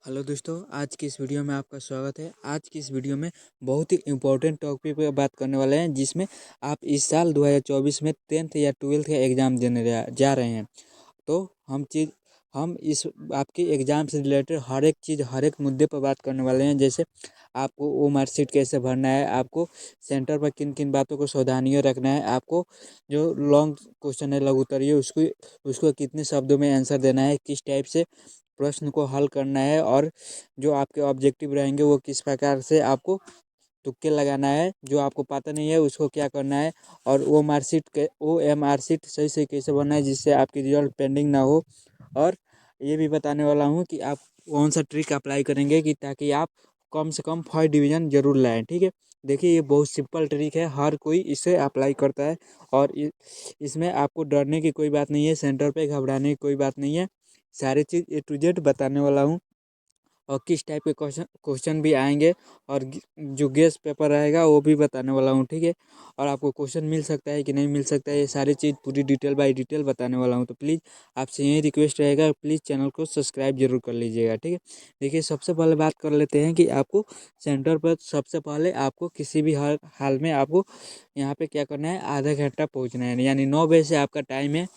Hello दोस्तों, आज की इस वीडियो में आपका स्वागत है। आज की इस वीडियो में बहुत ही इम्पोर्टेंट टॉपिक पर बात करने वाले हैं, जिसमें आप इस साल 2024 में 10th या 12th का एग्ज़ाम देने जा रहे हैं। तो हम इस आपके एग्ज़ाम से रिलेटेड हर एक चीज़, हर एक मुद्दे पर बात करने वाले हैं। जैसे आपको वो मार्कशीट कैसे भरना है, आपको सेंटर पर किन किन बातों को सावधानियाँ रखना है, आपको जो लॉन्ग क्वेश्चन है लघु उत्तरीय उसको कितने शब्दों में आंसर देना है, किस टाइप से प्रश्न को हल करना है, और जो आपके ऑब्जेक्टिव रहेंगे वो किस प्रकार से आपको तुक्के लगाना है, जो आपको पता नहीं है उसको क्या करना है, और वो एम आर सीट सही से कैसे बनना है जिससे आपकी रिजल्ट पेंडिंग ना हो। और ये भी बताने वाला हूँ कि आप कौन सा ट्रिक अप्लाई करेंगे कि ताकि आप कम से कम फर्स्ट डिवीज़न जरूर लाएँ। ठीक है, देखिए ये बहुत सिंपल ट्रिक है, हर कोई इसे अप्लाई करता है। और इसमें आपको डरने की कोई बात नहीं है, सेंटर पे घबराने की कोई बात नहीं है। सारी चीज़ ए टू जेड बताने वाला हूँ, और किस टाइप के क्वेश्चन भी आएंगे, और जो गेस पेपर रहेगा वो भी बताने वाला हूँ। ठीक है, और आपको क्वेश्चन मिल सकता है कि नहीं मिल सकता है, ये सारी चीज़ पूरी डिटेल बाय डिटेल बताने वाला हूँ। तो प्लीज़ आपसे यही रिक्वेस्ट रहेगा, प्लीज़ चैनल को सब्सक्राइब जरूर कर लीजिएगा। ठीक है, देखिए सबसे पहले बात कर लेते हैं कि आपको सेंटर पर सबसे पहले आपको किसी भी हाल में आपको यहाँ पे क्या करना है, आधा घंटा पहुँचना है। यानी 9 बजे से आपका टाइम है,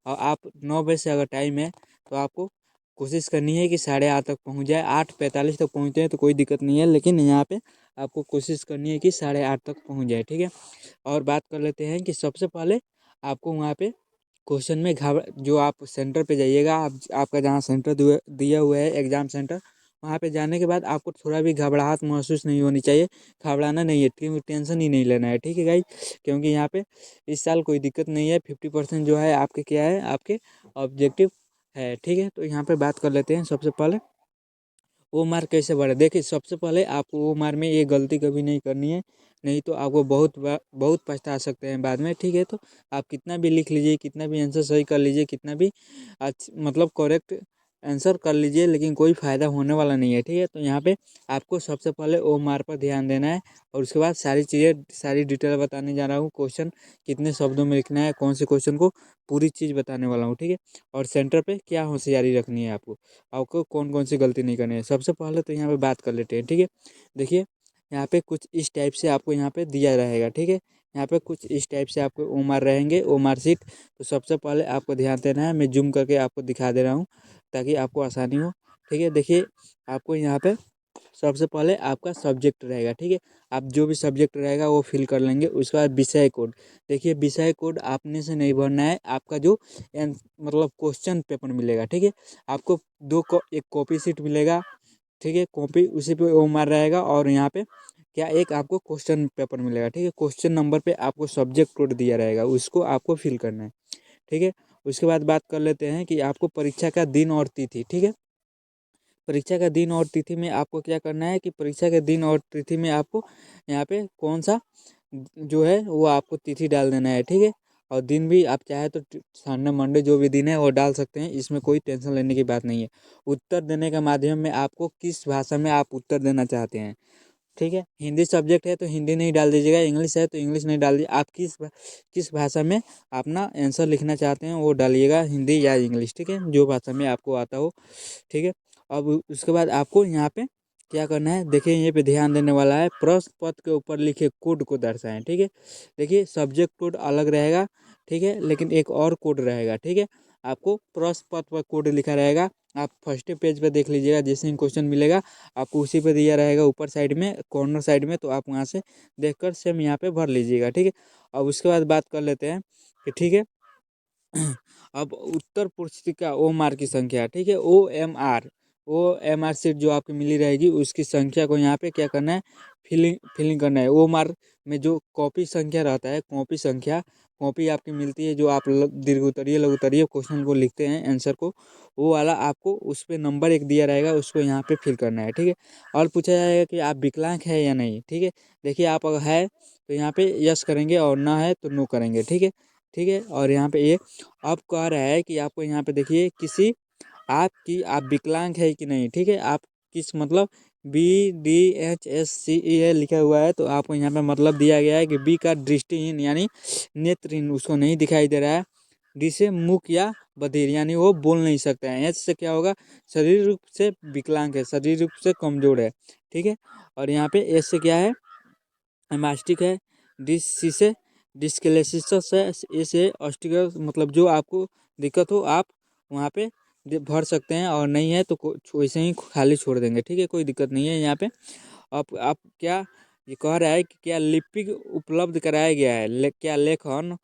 और आप 9 बजे से अगर टाइम है तो आपको कोशिश करनी है कि 8:30 तक पहुंच जाए। 8:45 तक पहुंचते हैं तो कोई दिक्कत नहीं है, लेकिन यहाँ पे आपको कोशिश करनी है कि 8:30 तक पहुंच जाए। ठीक है, और बात कर लेते हैं कि सबसे पहले आपको वहाँ पे क्वेश्चन में जो आप सेंटर पे जाइएगा, आपका जहाँ सेंटर दिया हुआ है एग्ज़ाम सेंटर, वहाँ पे जाने के बाद आपको थोड़ा भी घबराहट महसूस नहीं होनी चाहिए। घबराना नहीं है, क्योंकि टेंशन ही नहीं लेना है। ठीक है गाइज, क्योंकि यहाँ पे इस साल कोई दिक्कत नहीं है। 50% जो है आपके क्या है, आपके ऑब्जेक्टिव है। ठीक है, तो यहाँ पे बात कर लेते हैं सबसे पहले ओ मार कैसे बढ़े। देखिए सबसे पहले आपको ओ मार में ये गलती कभी नहीं करनी है, नहीं तो आपको बहुत पछता सकते हैं बाद में। ठीक है, तो आप कितना भी लिख लीजिए, कितना भी आंसर सही कर लीजिए, कितना भी मतलब करेक्ट आंसर कर लीजिए, लेकिन कोई फ़ायदा होने वाला नहीं है। ठीक है, तो यहाँ पे आपको सबसे पहले ओ मार पर ध्यान देना है, और उसके बाद सारी चीज़ें, सारी डिटेल बताने जा रहा हूँ। क्वेश्चन कितने शब्दों में लिखना है, कौन से क्वेश्चन को, पूरी चीज़ बताने वाला हूँ। ठीक है, और सेंटर पे क्या होशियारी रखनी है आपको कौन कौन सी गलती नहीं करनी है। सबसे पहले तो यहाँ पे बात कर लेते हैं। ठीक है, देखिए यहाँ पे कुछ इस टाइप से आपको यहाँ पे दिया रहेगा। ठीक है, यहाँ पे कुछ इस टाइप से आपको उमर रहेंगे, उमर सीट। तो सबसे पहले आपको ध्यान देना है, मैं जूम करके आपको दिखा दे रहा हूँ ताकि आपको आसानी हो। ठीक है, देखिए आपको यहाँ पे सबसे पहले आपका सब्जेक्ट रहेगा। ठीक है, आप जो भी सब्जेक्ट रहेगा वो फिल कर लेंगे। उसके बाद विषय कोड, देखिए विषय कोड आपने से नहीं भरना है, आपका जो मतलब क्वेश्चन पेपर मिलेगा। ठीक है, आपको एक कॉपी सीट मिलेगा। ठीक है, कॉपी उसी पे वो मार रहेगा, और यहाँ पे क्या एक आपको क्वेश्चन पेपर मिलेगा। ठीक है, क्वेश्चन नंबर पे आपको सब्जेक्ट कोड दिया रहेगा, उसको आपको फिल करना है। ठीक है, उसके बाद बात कर लेते हैं कि आपको परीक्षा का दिन और तिथि। ठीक है, परीक्षा का दिन और तिथि में आपको क्या करना है कि परीक्षा के दिन और तिथि में आपको यहाँ पे कौन सा जो है वो आपको तिथि डाल देना है। ठीक है, और दिन भी आप चाहे तो संडे मंडे जो भी दिन है वो डाल सकते हैं, इसमें कोई टेंशन लेने की बात नहीं है। उत्तर देने के माध्यम में आपको किस भाषा में आप उत्तर देना चाहते हैं। ठीक है, हिंदी सब्जेक्ट है तो हिंदी नहीं डाल दीजिएगा, इंग्लिश है तो इंग्लिश नहीं डाल दीजिए। आप किस भाषा में अपना आंसर लिखना चाहते हैं वो डालिएगा, हिंदी या इंग्लिश। ठीक है, जो भाषा में आपको आता हो। ठीक है, अब उसके बाद आपको यहाँ पे क्या करना है, देखिए ये पे ध्यान देने वाला है, प्रश्न पत्र के ऊपर लिखे कोड को दर्शाएं। ठीक है, देखिए सब्जेक्ट कोड अलग रहेगा। ठीक है, लेकिन एक और कोड रहेगा। ठीक है, आपको प्रश्न पत्र पर कोड लिखा रहेगा, आप फर्स्ट पेज पे देख लीजिएगा, जैसे ही क्वेश्चन मिलेगा आपको उसी पे दिया रहेगा ऊपर साइड में, कॉर्नर साइड में, तो आप वहाँ से देखकर सेम यहाँ पे भर लीजिएगा। ठीक है, अब उसके बाद बात कर लेते हैं कि ठीक है अब उत्तर पुस्तिका ओ मार की संख्या। ठीक है, ओ एम आर सीट जो आपकी मिली रहेगी उसकी संख्या को यहाँ पे क्या करना है, फिलिंग करना है। ओ मार में जो कॉपी संख्या रहता है, कॉपी आपकी मिलती है, जो आप दीर्घ उत्तरीय लघु उत्तरीय क्वेश्चन को लिखते हैं आंसर को, वो वाला आपको उस पर नंबर एक दिया रहेगा, उसको यहाँ पे फिल करना है। ठीक है, और पूछा जाएगा कि आप विकलांग है या नहीं। ठीक है, देखिए आप अगर है तो यहाँ पे यस करेंगे, और ना है तो नो करेंगे। ठीक है, और यहाँ पे ये अब कह रहा है कि आपको यहाँ पे देखिए आप विकलांग है कि नहीं। ठीक है, आप किस मतलब BDHSCE लिखा हुआ है, तो आपको यहाँ पे मतलब दिया गया है कि बी का दृष्टिहीन यानी नेत्रहीन, उसको नहीं दिखाई दे रहा है। डी से मुख या बधिर, यानी वो बोल नहीं सकते हैं। एच से क्या होगा, शरीर रूप से विकलांग है, शरीर रूप से कमजोर है, ठीक है। और यहाँ पे एस से क्या है, एमास्टिक है। डिस सी से डिस्कलेसिस है। ए से ऑस्टिकल, मतलब जो आपको दिक्कत हो आप वहाँ पे भर सकते हैं, और नहीं है तो वैसे ही खाली छोड़ देंगे, ठीक है, कोई दिक्कत नहीं है यहाँ पे। आप क्या ये कह रहा है कि क्या लिपिक उपलब्ध कराया गया है, क्या लेखन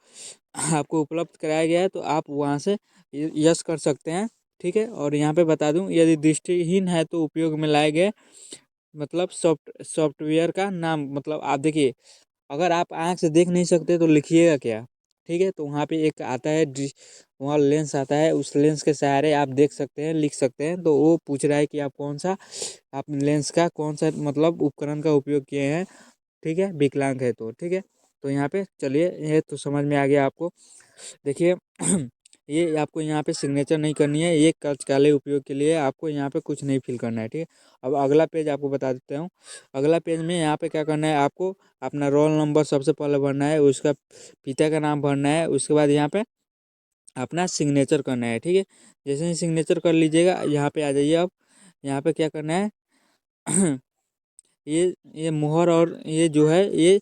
आपको उपलब्ध कराया गया है, तो आप वहाँ से यस कर सकते हैं, ठीक है। और यहाँ पे बता दूं, यदि दृष्टिहीन है तो उपयोग में लाए गए मतलब सॉफ्टवेयर का नाम, मतलब आप देखिए, अगर आप आँख से देख नहीं सकते तो लिखिएगा क्या, ठीक है। तो वहाँ पे एक आता है वहाँ लेंस आता है, उस लेंस के सहारे आप देख सकते हैं, लिख सकते हैं। तो वो पूछ रहा है कि आप कौन सा, आप लेंस का कौन सा मतलब उपकरण का उपयोग किए हैं, ठीक है, विकलांग है तो, ठीक है। तो यहाँ पे चलिए, ये तो समझ में आ गया आपको। देखिए ये आपको यहाँ पे सिग्नेचर नहीं करनी है, ये काले उपयोग के लिए आपको यहाँ पे कुछ नहीं फिल करना है, ठीक है। अब अगला पेज आपको बता देता हूँ। अगला पेज में यहाँ पे क्या करना है, आपको अपना रोल नंबर सबसे पहले भरना है, उसका पिता का नाम भरना है, उसके बाद यहाँ पे अपना सिग्नेचर करना है, ठीक है। जैसे ही सिग्नेचर कर लीजिएगा, यहाँ पे आ जाइए। अब यहाँ पे क्या करना है ये मोहर और ये जो है ये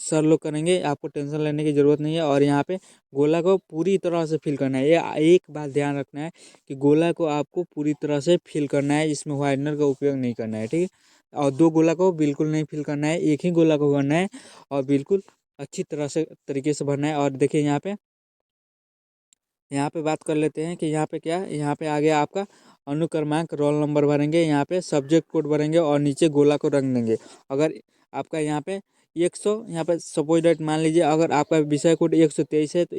सर लोग करेंगे, आपको टेंशन लेने की ज़रूरत नहीं है। और यहाँ पे गोला को पूरी तरह से फिल करना है। ये एक बात ध्यान रखना है कि गोला को आपको पूरी तरह से फिल करना है, इसमें वाइटनर का उपयोग नहीं करना है, ठीक है। और दो गोला को बिल्कुल नहीं फिल करना है, एक ही गोला को भरना है, और बिल्कुल अच्छी तरह से तरीके से भरना है। और देखिए यहाँ पे बात कर लेते हैं कि यहाँ पे क्या है, यहाँ पे आ गया आपका अनुक्रमांक, रोल नंबर भरेंगे, यहाँ पे सब्जेक्ट कोड भरेंगे, और नीचे गोला को रंग देंगे। अगर आपका यहाँ पे 100, यहाँ पे सपोज डेट मान लीजिए, अगर आपका विषय कोड 123 है तो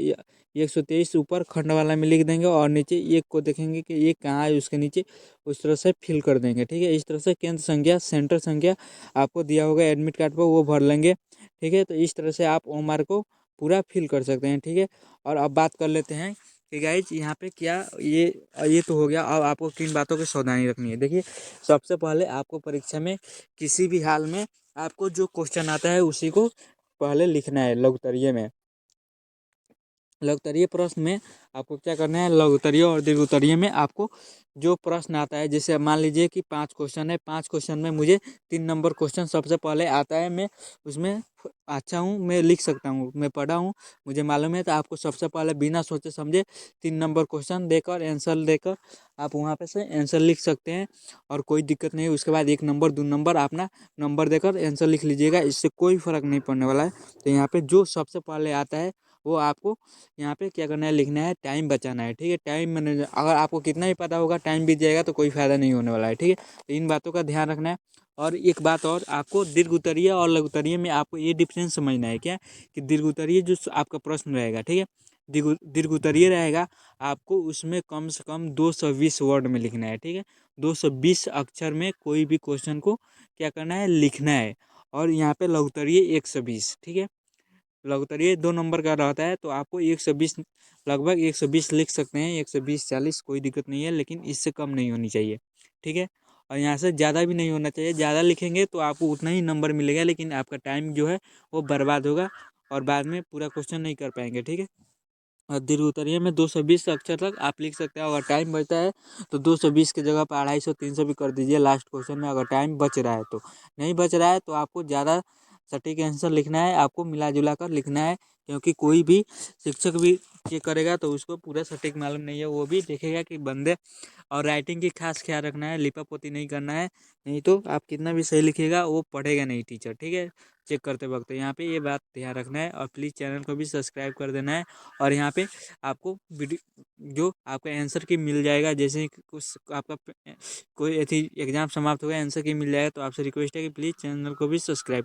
123 ऊपर खंड वाला में लिख देंगे, और नीचे एक को देखेंगे कि एक कहाँ है, उसके नीचे उस तरह से फिल कर देंगे, ठीक है। इस तरह से केंद्र संख्या, सेंटर संख्या आपको दिया होगा एडमिट कार्ड पर, वो भर लेंगे, ठीक है। तो इस तरह से आप ओमार को पूरा फिल कर सकते हैं, ठीक है। और अब बात कर लेते हैं कि गाइज यहाँ पे क्या, ये तो हो गया। अब आपको किन बातों की सावधानी रखनी है, देखिए सबसे पहले आपको परीक्षा में किसी भी हाल में आपको जो क्वेश्चन आता है उसी को पहले लिखना है। लघुत्तरीय में, लघुत्तरीय प्रश्न में आपको क्या करना है, लघुत्तरीय और दीर्घोत्तरीय में आपको जो प्रश्न आता है, जैसे मान लीजिए कि 5 क्वेश्चन है, 5 क्वेश्चन में मुझे 3 नंबर क्वेश्चन सबसे पहले आता है, मैं उसमें अच्छा हूँ, मैं लिख सकता हूँ, मैं पढ़ा हूँ, मुझे मालूम है। तो आपको सबसे पहले बिना सोचे समझे 3 नंबर क्वेश्चन देकर, आंसर देकर आप वहाँ पे से आंसर लिख सकते हैं, और कोई दिक्कत नहीं है। उसके बाद 1 नंबर 2 नंबर अपना नंबर देकर आंसर लिख लीजिएगा, इससे कोई फ़र्क नहीं पड़ने वाला है। तो यहाँ पे जो सबसे पहले आता है वो आपको यहाँ पे क्या करना है, लिखना है, टाइम बचाना है, ठीक है। टाइम मैनेजर, अगर आपको कितना ही पता होगा, टाइम बीत जाएगा तो कोई फ़ायदा नहीं होने वाला है, ठीक है। तो इन बातों का ध्यान रखना है। और एक बात और, आपको दीर्घ उत्तरीय और लघु उत्तरीय में आपको ये डिफरेंस समझना है क्या, कि दीर्घ उत्तरीय जो आपका प्रश्न रहेगा, ठीक है, दीर्घ उत्तरीय रहेगा, आपको उसमें कम से कम 220 वर्ड में लिखना है, ठीक है। 220 अक्षर में कोई भी क्वेश्चन को क्या करना है, लिखना है। और यहाँ पे लघु उत्तरीय 120, ठीक है। लघुत्तरीय 2 नंबर का रहता है, तो आपको 120, लगभग 120 लिख सकते हैं, 120 40 कोई दिक्कत नहीं है, लेकिन इससे कम नहीं होनी चाहिए, ठीक है। और यहाँ से ज़्यादा भी नहीं होना चाहिए, ज़्यादा लिखेंगे तो आपको उतना ही नंबर मिलेगा, लेकिन आपका टाइम जो है वो बर्बाद होगा, और बाद में पूरा क्वेश्चन नहीं कर पाएंगे, ठीक है। और दीर्घ उत्तरीय में 220 अक्षर तक आप लिख सकते हैं। अगर टाइम बचता है तो 220 की जगह पर 250 300 भी कर दीजिए लास्ट क्वेश्चन में, अगर टाइम बच रहा है तो। नहीं बच रहा है तो आपको ज़्यादा सटीक आंसर लिखना है, आपको मिला जुला कर लिखना है, क्योंकि कोई भी शिक्षक भी चेक करेगा तो उसको पूरा सटीक मालूम नहीं है, वो भी देखेगा कि बंदे। और राइटिंग की खास ख्याल रखना है, लिपापोती नहीं करना है, नहीं तो आप कितना भी सही लिखिएगा वो पढ़ेगा नहीं टीचर, ठीक है, चेक करते वक्त। यहाँ पे ये बात ध्यान रखना है, और प्लीज़ चैनल को भी सब्सक्राइब कर देना है। और यहाँ पे आपको वीडियो जो आपका आंसर की मिल जाएगा, जैसे ही कुछ आपका कोई ऐसी एग्जाम समाप्त होगा, आंसर की मिल जाएगा, तो आपसे रिक्वेस्ट है कि प्लीज़ चैनल को भी सब्सक्राइब